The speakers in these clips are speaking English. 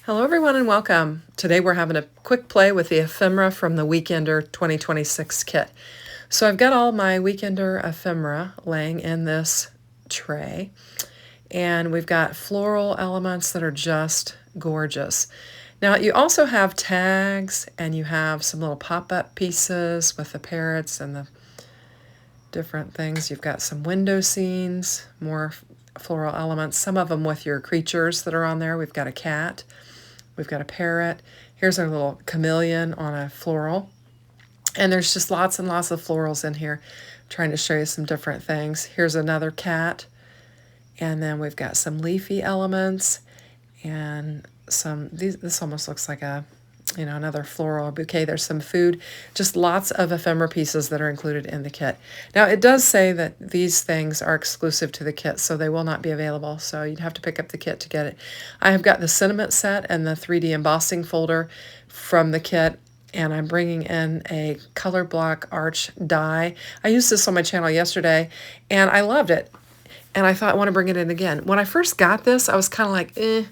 Hello everyone and welcome. Today we're having a quick play with the ephemera from the Weekender 2026 kit. So I've got all my Weekender ephemera laying in this tray, and we've got floral elements that are just gorgeous. Now you also have tags, and you have some little pop-up pieces with the parrots and the different things. You've got some window scenes, more floral elements, some of them with your creatures that are on there. We've got a cat. We've got a parrot. Here's our little chameleon on a floral. And there's just lots and lots of florals in here. I'm trying to show you some different things. Here's another cat. And then we've got some leafy elements and this almost looks like another floral bouquet. There's some food, just lots of ephemera pieces that are included in the kit. Now it does say that these things are exclusive to the kit, so they will not be available, so you'd have to pick up the kit to get it. I have got the sentiment set and the 3D embossing folder from the kit, and I'm bringing in a color block arch die. I used this on my channel yesterday and I loved it, and I thought I want to bring it in again. When I first got this, I was kind of like,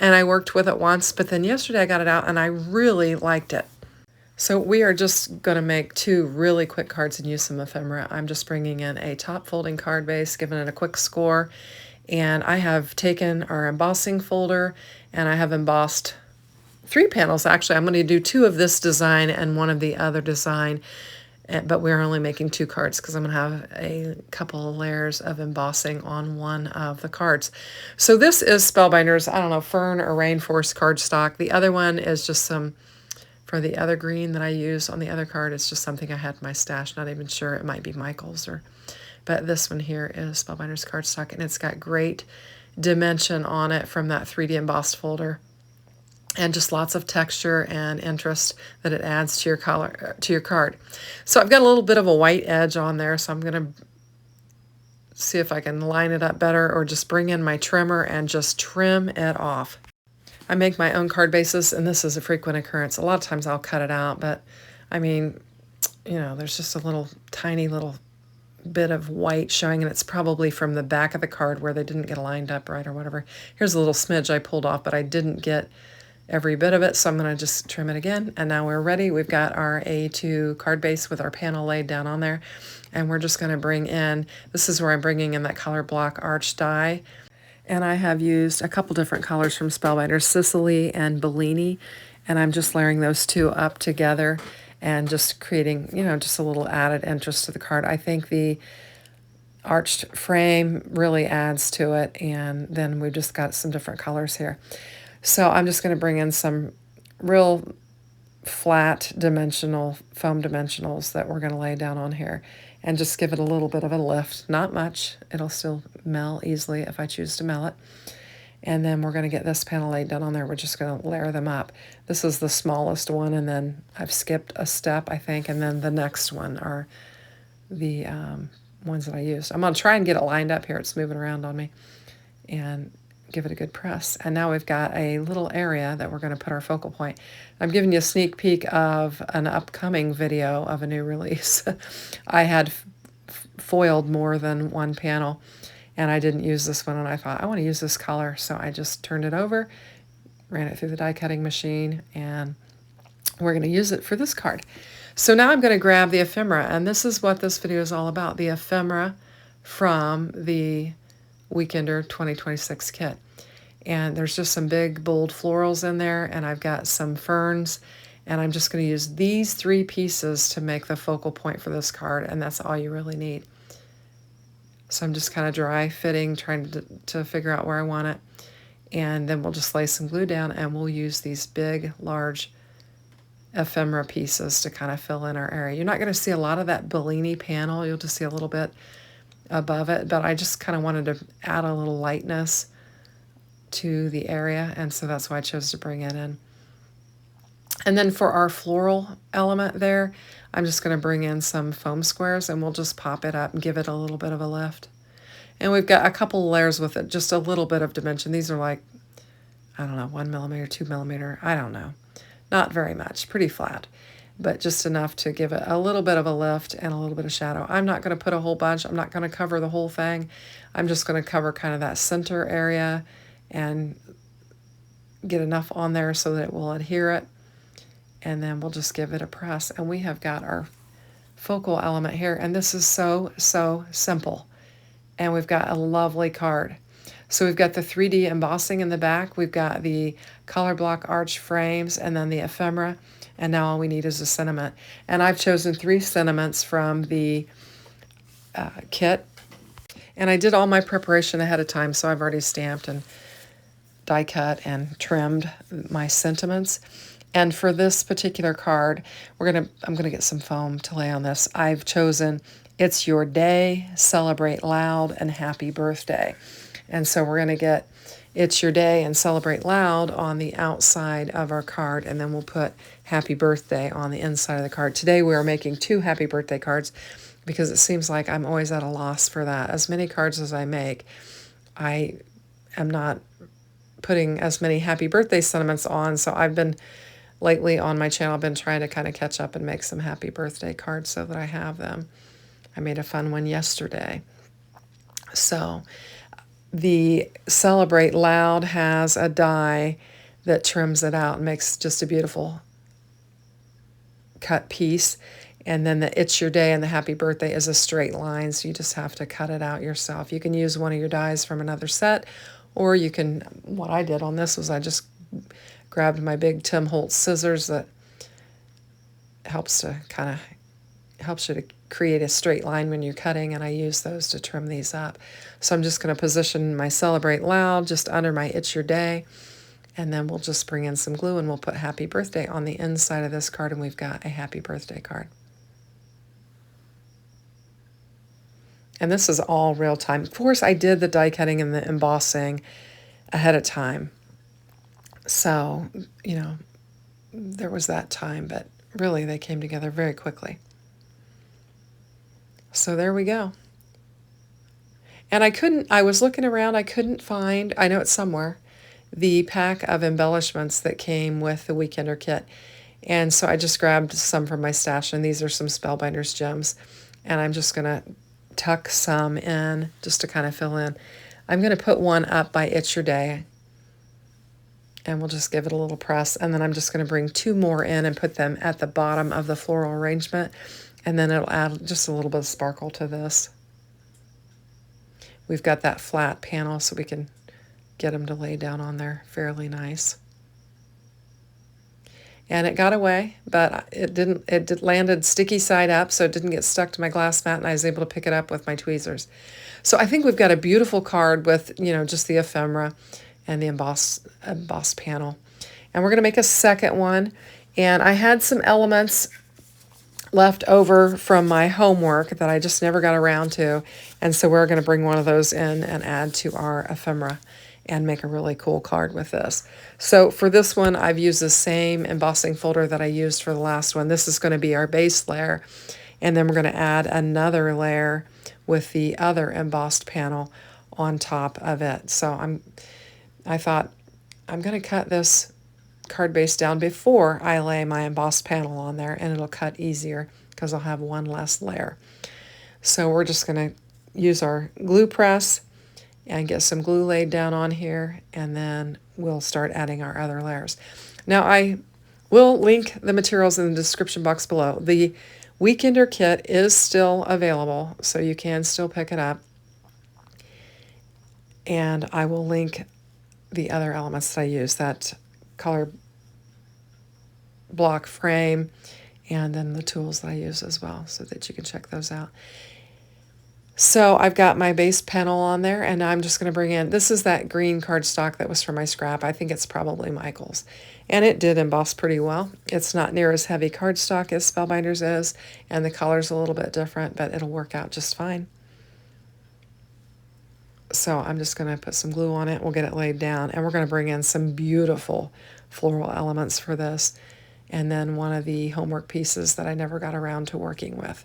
and I worked with it once, but then yesterday I got it out and I really liked it. So we are just going to make two really quick cards and use some ephemera. I'm just bringing in a top folding card base, giving it a quick score, and I have taken our embossing folder and I have embossed 3 panels. Actually, I'm going to do 2 of this design and 1 of the other design, but we're only making 2 cards because I'm going to have a couple of layers of embossing on one of the cards. So this is Spellbinders, I don't know, Fern or Rainforest cardstock. The other one is just some, for the other green that I use on the other card, it's just something I had in my stash, not even sure, it might be Michael's, but this one here is Spellbinders cardstock, and it's got great dimension on it from that 3D embossed folder, and just lots of texture and interest that it adds to your color, to your card. So I've got a little bit of a white edge on there, so I'm going to see if I can line it up better or just bring in my trimmer and just trim it off. I make my own card bases, and this is a frequent occurrence. A lot of times I'll cut it out, but I mean, there's just a little tiny little bit of white showing, and it's probably from the back of the card where they didn't get lined up right or whatever. Here's a little smidge I pulled off, but I didn't get every bit of it, so I'm going to just trim it again. And now we're ready. We've got our A2 card base with our panel laid down on there, and we're just going to bring in, this is where I'm bringing in that color block arch die, and I have used a couple different colors from Spellbinders, Sicily and Bellini, and I'm just layering those 2 up together and just creating, just a little added interest to the card. I think the arched frame really adds to it, and then we've just got some different colors here. So I'm just going to bring in some real flat dimensional foam dimensionals that we're going to lay down on here and just give it a little bit of a lift. Not much. It'll still melt easily if I choose to melt it. And then we're going to get this panel laid down on there. We're just going to layer them up. This is the smallest one, and then I've skipped a step, I think, and then the next one are the ones that I used. I'm going to try and get it lined up here. It's moving around on me. And give it a good press. And now we've got a little area that we're going to put our focal point. I'm giving you a sneak peek of an upcoming video of a new release. I had foiled more than one panel, and I didn't use this one, and I thought I want to use this color, so I just turned it over, ran it through the die cutting machine, and we're going to use it for this card. So now I'm going to grab the ephemera, and this is what this video is all about, the ephemera from the Weekender 2026 kit. And there's just some big bold florals in there, and I've got some ferns, and I'm just going to use these 3 pieces to make the focal point for this card, and that's all you really need. So I'm just kind of dry fitting, trying to figure out where I want it, and then we'll just lay some glue down, and we'll use these big large ephemera pieces to kind of fill in our area. You're not going to see a lot of that Bellini panel, you'll just see a little bit above it, but I just kind of wanted to add a little lightness to the area, and so that's why I chose to bring it in. And then for our floral element there, I'm just going to bring in some foam squares, and we'll just pop it up and give it a little bit of a lift. And we've got a couple layers with it, just a little bit of dimension. These are like, I don't know, 1 millimeter, 2 millimeter, I don't know. Not very much, pretty flat, but just enough to give it a little bit of a lift and a little bit of shadow. I'm not going to put a whole bunch. I'm not going to cover the whole thing. I'm just going to cover kind of that center area and get enough on there so that it will adhere it. And then we'll just give it a press. And we have got our focal element here. And this is so, so simple. And we've got a lovely card. So we've got the 3D embossing in the back. We've got the color block arch frames and then the ephemera. And now all we need is a sentiment. And I've chosen 3 sentiments from the kit. And I did all my preparation ahead of time, so I've already stamped and die cut and trimmed my sentiments. And for this particular card, I'm gonna get some foam to lay on this. I've chosen It's Your Day, Celebrate Loud, and Happy Birthday. And so we're gonna get It's Your Day and Celebrate Loud on the outside of our card, and then we'll put Happy Birthday on the inside of the card. Today we are making 2 happy birthday cards because it seems like I'm always at a loss for that. As many cards as I make, I am not putting as many happy birthday sentiments on, so I've been lately on my channel, I've been trying to kind of catch up and make some happy birthday cards so that I have them. I made a fun one yesterday. So the Celebrate Loud has a die that trims it out and makes just a beautiful cut piece. And then the It's Your Day and the Happy Birthday is a straight line, so you just have to cut it out yourself. You can use one of your dies from another set, or you can, what I did on this was I just grabbed my big Tim Holtz scissors that helps you to create a straight line when you're cutting, and I use those to trim these up. So I'm just going to position my Celebrate Loud just under my It's Your Day, and then we'll just bring in some glue and we'll put Happy Birthday on the inside of this card, and we've got a happy birthday card. And this is all real time. Of course, I did the die cutting and the embossing ahead of time. So, you know, there was that time, but really they came together very quickly. So there we go. And I was looking around, I couldn't find, I know it's somewhere, the pack of embellishments that came with the Weekender kit. And so I just grabbed some from my stash, and these are some Spellbinders gems. And I'm just gonna tuck some in just to kind of fill in. I'm gonna put one up by It's Your Day, and we'll just give it a little press, and then I'm just going to bring 2 more in and put them at the bottom of the floral arrangement, and then it'll add just a little bit of sparkle to this. We've got that flat panel, so we can get them to lay down on there fairly nice. And it got away, but it landed sticky side up, so it didn't get stuck to my glass mat, and I was able to pick it up with my tweezers. So I think we've got a beautiful card with, you know, just the ephemera and the embossed panel. And we're going to make a second one. And I had some elements left over from my homework that I just never got around to. And so we're going to bring one of those in and add to our ephemera and make a really cool card with this. So for this one, I've used the same embossing folder that I used for the last one. This is going to be our base layer. And then we're going to add another layer with the other embossed panel on top of it. So I thought I'm going to cut this card base down before I lay my embossed panel on there, and it'll cut easier because I'll have one less layer. So we're just going to use our glue press and get some glue laid down on here, and then we'll start adding our other layers. Now I will link the materials in the description box below. The Weekender kit is still available, so you can still pick it up. And I will link the other elements that I use, that color block frame, and then the tools that I use as well, so that you can check those out. So I've got my base panel on there, and I'm just going to bring in, this is that green cardstock that was from my scrap. I think it's probably Michael's. And it did emboss pretty well. It's not near as heavy cardstock as Spellbinders is, and the color's a little bit different, but it'll work out just fine. So I'm just going to put some glue on it. We'll get it laid down, and we're going to bring in some beautiful floral elements for this, and then one of the homework pieces that I never got around to working with.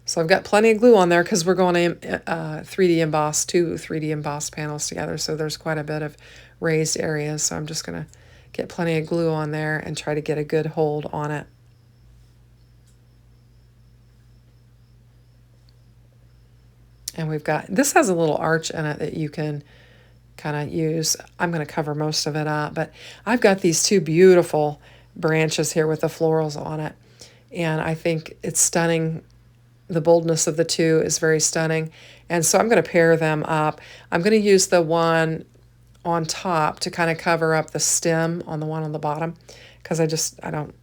So I've got plenty of glue on there because we're going to 3D emboss 2 3D embossed panels together, so there's quite a bit of raised areas. So I'm just going to get plenty of glue on there and try to get a good hold on it. And we've got, this has a little arch in it that you can kind of use. I'm going to cover most of it up, but I've got these two beautiful branches here with the florals on it. And I think it's stunning. The boldness of the two is very stunning. And so I'm going to pair them up. I'm going to use the one on top to kind of cover up the stem on the one on the bottom, because I don't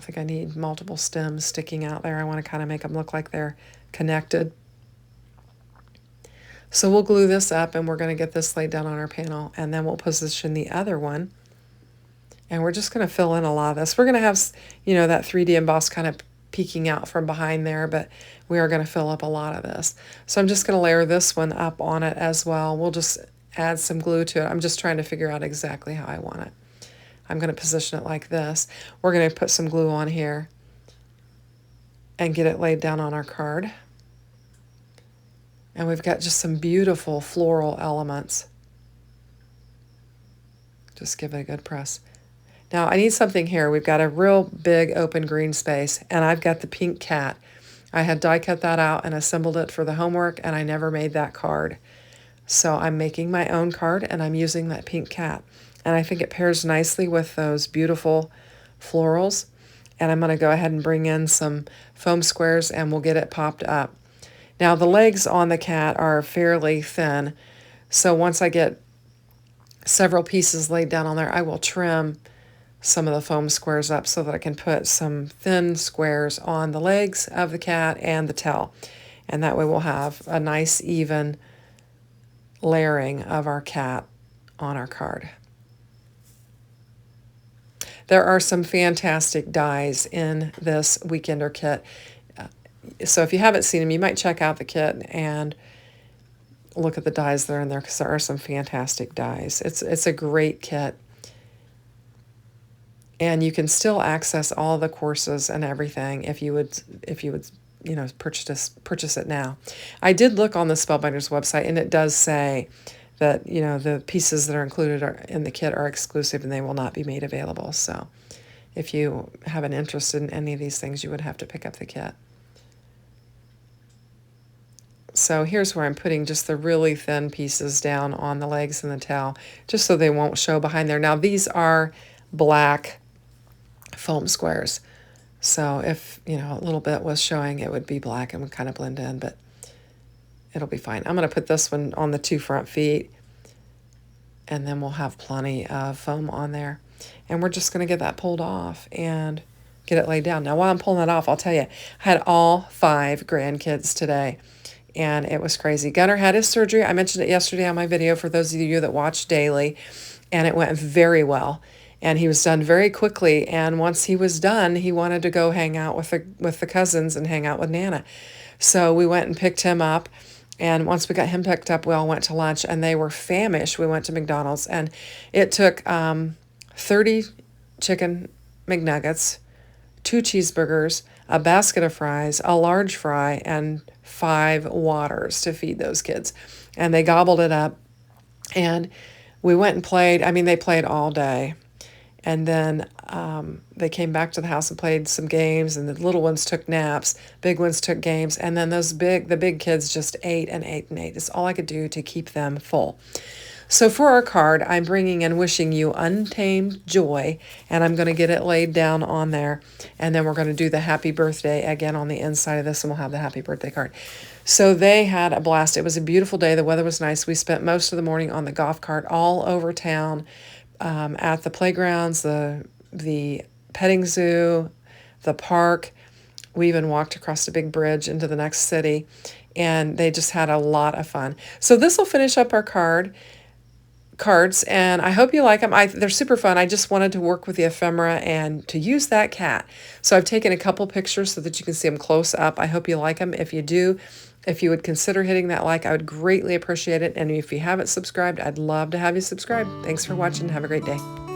think I need multiple stems sticking out there. I want to kind of make them look like they're connected. So we'll glue this up, and we're going to get this laid down on our panel, and then we'll position the other one. And we're just going to fill in a lot of this. We're going to have, that 3D emboss kind of peeking out from behind there, but we are going to fill up a lot of this. So I'm just going to layer this one up on it as well. We'll just add some glue to it. I'm just trying to figure out exactly how I want it. I'm going to position it like this. We're going to put some glue on here and get it laid down on our card. And we've got just some beautiful floral elements. Just give it a good press. Now I need something here. We've got a real big open green space, and I've got the pink cat. I had die cut that out and assembled it for the homework, and I never made that card. So I'm making my own card, and I'm using that pink cat. And I think it pairs nicely with those beautiful florals. And I'm going to go ahead and bring in some foam squares, and we'll get it popped up. Now the legs on the cat are fairly thin, so once I get several pieces laid down on there, I will trim some of the foam squares up so that I can put some thin squares on the legs of the cat and the tail. And that way we'll have a nice even layering of our cat on our card. There are some fantastic dies in this Weekender kit. So if you haven't seen them, you might check out the kit and look at the dies that are in there, because there are some fantastic dies. It's a great kit. And you can still access all the courses and everything if you would purchase it now. I did look on the Spellbinders website, and it does say that the pieces that are included in the kit are exclusive and they will not be made available. So if you have an interest in any of these things, you would have to pick up the kit. So here's where I'm putting just the really thin pieces down on the legs and the tail, just so they won't show behind there. Now these are black foam squares, so if a little bit was showing, it would be black and would kind of blend in, but it'll be fine. I'm going to put this one on the two front feet, and then we'll have plenty of foam on there. And we're just going to get that pulled off and get it laid down. Now while I'm pulling it off, I'll tell you, I had all 5 grandkids today, and it was crazy. Gunnar had his surgery. I mentioned it yesterday on my video for those of you that watch daily, and it went very well. And he was done very quickly, and once he was done, he wanted to go hang out with the cousins and hang out with Nana. So we went and picked him up, and once we got him picked up, we all went to lunch, and they were famished. We went to McDonald's, and it took 30 chicken McNuggets, 2 cheeseburgers, a basket of fries, a large fry, and 5 waters to feed those kids. And they gobbled it up, and we went and played. I mean, they played all day. And then they came back to the house and played some games, and the little ones took naps, big ones took games, and then the big kids just ate and ate and ate. It's all I could do to keep them full. So for our card, I'm bringing in wishing you untamed joy, and I'm going to get it laid down on there, and then we're going to do the happy birthday again on the inside of this, and we'll have the happy birthday card. So they had a blast. It was a beautiful day. The weather was nice. We spent most of the morning on the golf cart all over town, at the playgrounds, the petting zoo, the park. We even walked across a big bridge into the next city, and they just had a lot of fun. So this will finish up our cards, and I hope you like them. They're super fun. I just wanted to work with the ephemera and to use that cat. So I've taken a couple pictures so that you can see them close up. I hope you like them. If you do, if you would consider hitting that like, I would greatly appreciate it. And if you haven't subscribed, I'd love to have you subscribe. Thanks for watching. Have a great day.